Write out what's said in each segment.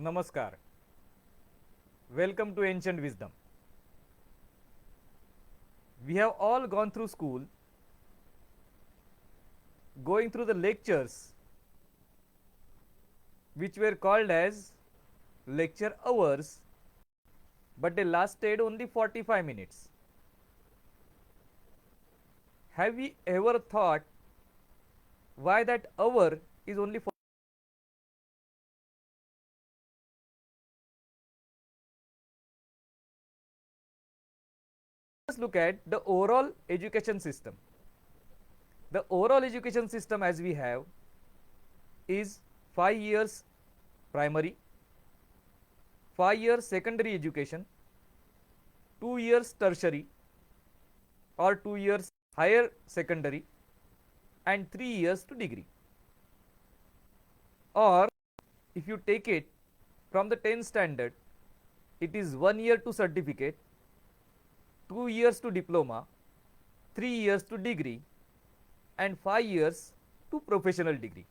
Namaskar. Welcome to Ancient Wisdom. We have all gone through school, going through the lectures which were called as lecture hours, but they lasted only 45 minutes. Have we ever thought why that hour is only for? Let's look at the overall education system. The overall education system as we have is 5 years primary, 5 years secondary education, 2 years tertiary or 2 years higher secondary and 3 years to degree. Or if you take it from the 10th standard, it is 1 year to certificate, 2 years to diploma, 3 years to degree and 5 years to professional degree.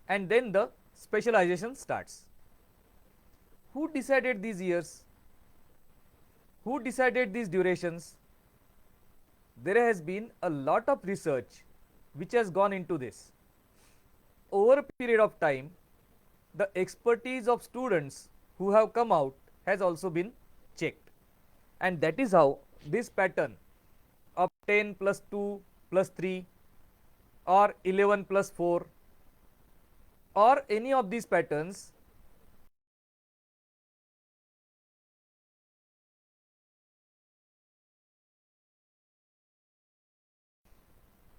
And then the specialization starts. Who decided these years? Who decided these durations? There has been a lot of research which has gone into this. Over a period of time, the expertise of students who have come out has also been checked. And that is how this pattern of 10 plus 2 plus 3 or 11 plus 4 or any of these patterns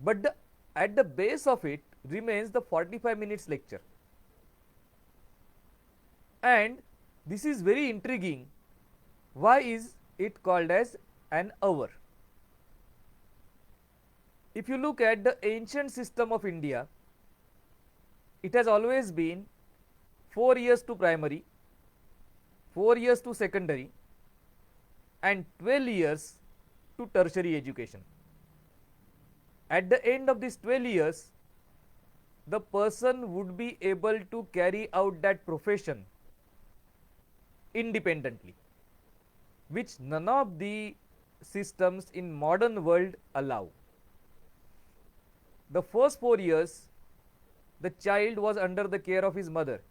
but at the base of it remains the 45 minutes lecture. And this is very intriguing. Why is it called as an hour? If you look at the ancient system of India, it has always been 4 years to primary, 4 years to secondary and 12 years to tertiary education. At the end of these 12 years, the person would be able to carry out that profession independently, which none of the systems in modern world allow. The first 4 years, the child was under the care of his mother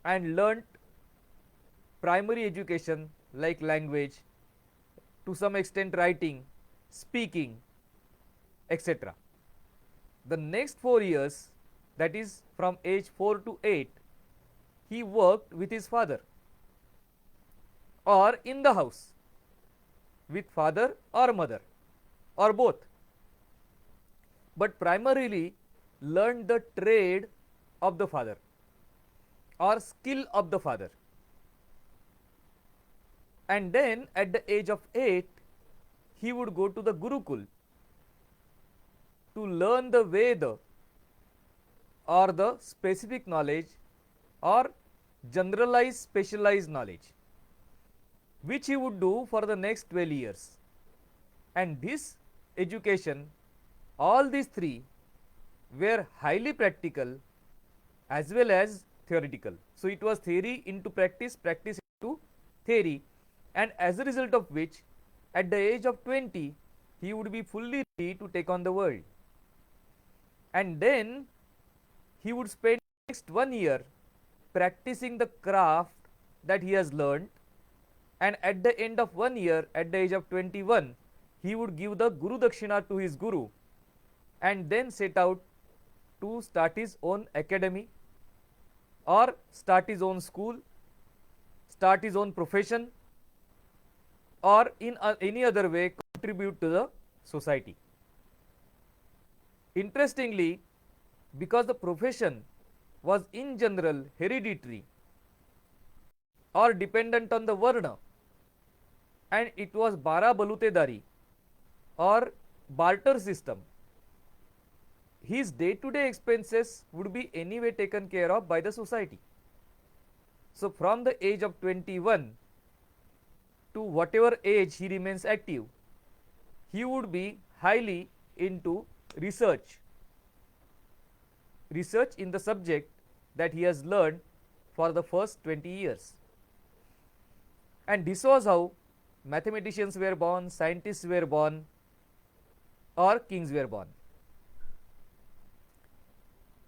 and learnt primary education like language, to some extent writing, speaking, etc. The next 4 years, that is from age 4 to 8, he worked with his father or in the house with father or mother or both, but primarily learned the trade of the father or skill of the father. And then at the age of 8, he would go to the Gurukul to learn the Veda or the specific knowledge or generalized specialized knowledge, which he would do for the next 12 years. And this education, all these three were highly practical as well as theoretical. So it was theory into practice, practice into theory, and as a result of which at the age of 20 he would be fully ready to take on the world. And then he would spend next 1 year practicing the craft that he has learned, and at the end of 1 year, at the age of 21, he would give the Guru Dakshina to his Guru and then set out to start his own academy or start his own school, start his own profession, or in any other way contribute to the society. Interestingly, because the profession was in general hereditary or dependent on the Varna, and it was bara balutedari or barter system, his day-to-day expenses would be anyway taken care of by the society. So from the age of 21 to whatever age he remains active, he would be highly into research in the subject that he has learned for the first 20 years. And this was how mathematicians were born, scientists were born, or kings were born.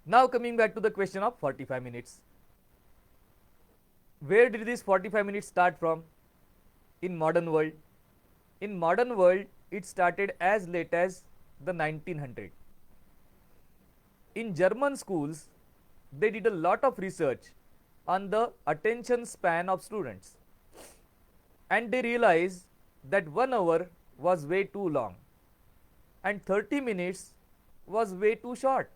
Now coming back to the question of 45 minutes. Where did this 45 minutes start from in modern world? In modern world, it started as late as the 1900. In German schools, they did a lot of research on the attention span of students, and they realized that 1 hour was way too long and 30 minutes was way too short.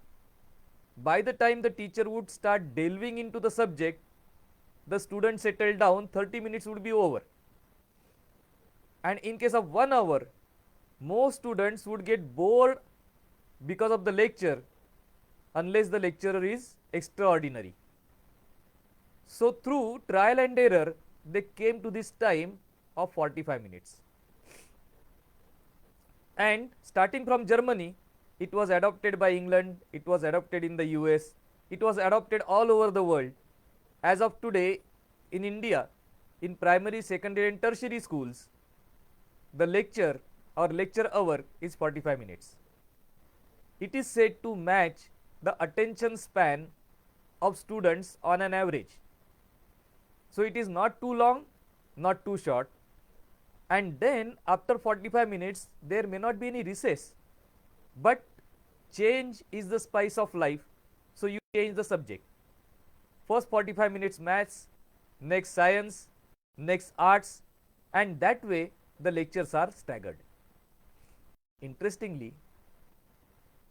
By the time the teacher would start delving into the subject, the student settled down, 30 minutes would be over. And in case of 1 hour, most students would get bored because of the lecture, unless the lecturer is extraordinary. So through trial and error, they came to this time of 45 minutes. And starting from Germany, it was adopted by England, it was adopted in the US, it was adopted all over the world. As of today, in India, in primary, secondary and tertiary schools, the lecture or lecture hour is 45 minutes. It is said to match the attention span of students on an average. So it is not too long, not too short. And then after 45 minutes, there may not be any recess. But change is the spice of life, so you change the subject. First 45 minutes maths, next science, next arts, and that way the lectures are staggered. Interestingly,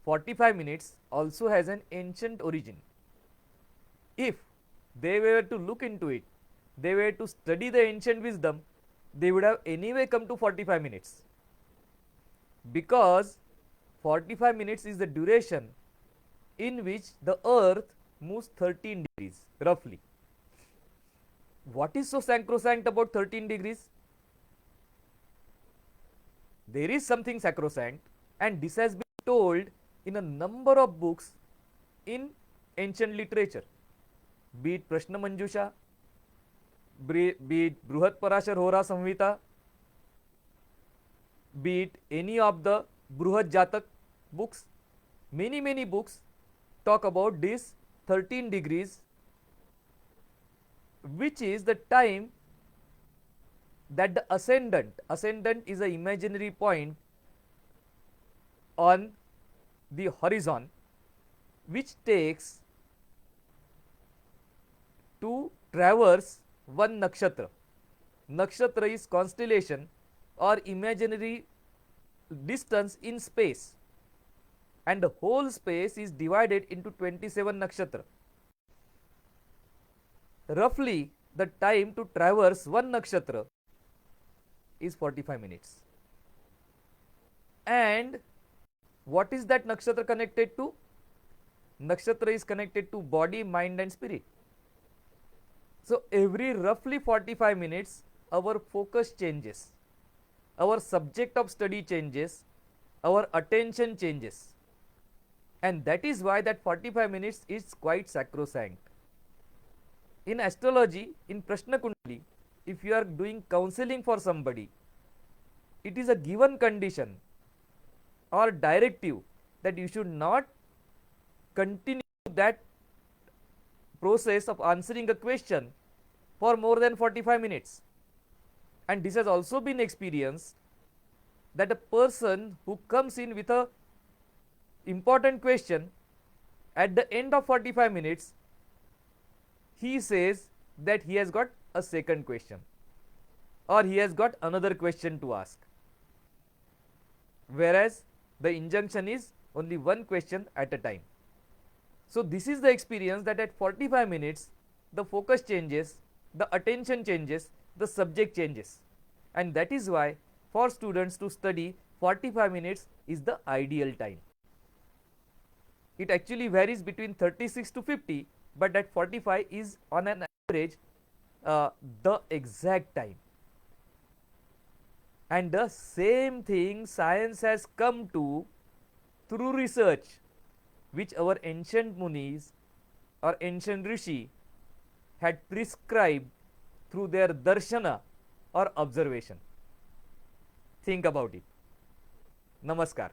45 minutes also has an ancient origin. If they were to look into it, they were to study the ancient wisdom, they would have anyway come to 45 minutes. Because 45 minutes is the duration in which the earth moves 13 degrees roughly. What is so sacrosanct about 13 degrees? There is something sacrosanct, and this has been told in a number of books in ancient literature, be it Prashna Manjusha, be it Bruhat Parashar Hora Samhita, be it any of the Bruhat Jatak books. Many books talk about this 13 degrees, which is the time that the ascendant is an imaginary point on the horizon, which takes to traverse one nakshatra. Nakshatra is constellation or imaginary distance in space, and the whole space is divided into 27 nakshatra. Roughly the time to traverse one nakshatra is 45 minutes. And what is that nakshatra connected to? Nakshatra is connected to body, mind and spirit. So every roughly 45 minutes, our focus changes, our subject of study changes, our attention changes, and that is why that 45 minutes is quite sacrosanct. In astrology, in Prashna Kundali, if you are doing counseling for somebody, it is a given condition or directive that you should not continue that process of answering a question for more than 45 minutes. And this has also been experienced that a person who comes in with a important question, at the end of 45 minutes, he says that he has got a second question or he has got another question to ask, whereas the injunction is only one question at a time. So this is the experience that at 45 minutes the focus changes, the attention changes, the subject changes, and that is why for students to study 45 minutes is the ideal time. It actually varies between 36 to 50, but at 45 is on an average the exact time. And the same thing science has come to through research, which our ancient munis or ancient rishi had prescribed through their darshana or observation. Think about it. Namaskar.